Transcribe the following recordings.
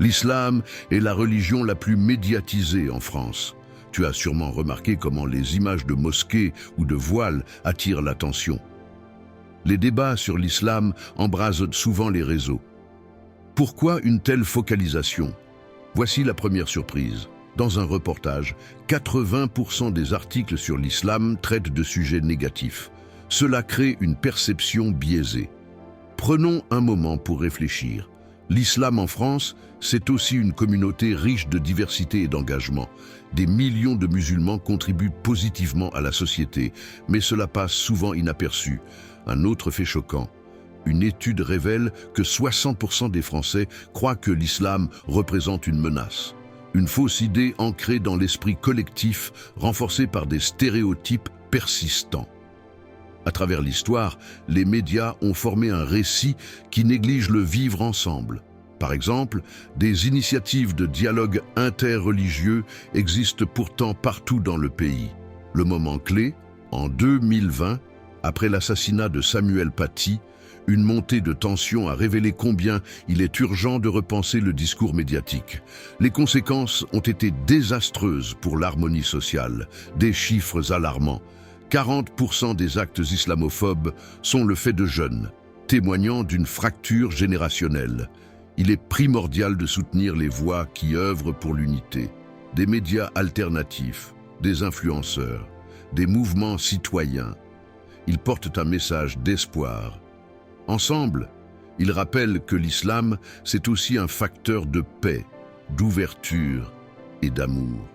L'islam est la religion la plus médiatisée en France. Tu as sûrement remarqué comment les images de mosquées ou de voiles attirent l'attention. Les débats sur l'islam embrasent souvent les réseaux. Pourquoi une telle focalisation? Voici la première surprise. Dans un reportage, 80% des articles sur l'islam traitent de sujets négatifs. Cela crée une perception biaisée. Prenons un moment pour réfléchir. L'islam en France, c'est aussi une communauté riche de diversité et d'engagement. Des millions de musulmans contribuent positivement à la société, mais cela passe souvent inaperçu. Un autre fait choquant. Une étude révèle que 60% des Français croient que l'islam représente une menace. Une fausse idée ancrée dans l'esprit collectif, renforcée par des stéréotypes persistants. À travers l'histoire, les médias ont formé un récit qui néglige le vivre ensemble. Par exemple, des initiatives de dialogue interreligieux existent pourtant partout dans le pays. Le moment clé, en 2020, après l'assassinat de Samuel Paty, une montée de tension a révélé combien il est urgent de repenser le discours médiatique. Les conséquences ont été désastreuses pour l'harmonie sociale, des chiffres alarmants. 40% des actes islamophobes sont le fait de jeunes, témoignant d'une fracture générationnelle. Il est primordial de soutenir les voix qui œuvrent pour l'unité. Des médias alternatifs, des influenceurs, des mouvements citoyens. Ils portent un message d'espoir. Ensemble, ils rappellent que l'islam, c'est aussi un facteur de paix, d'ouverture et d'amour.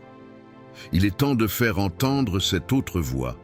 Il est temps de faire entendre cette autre voix.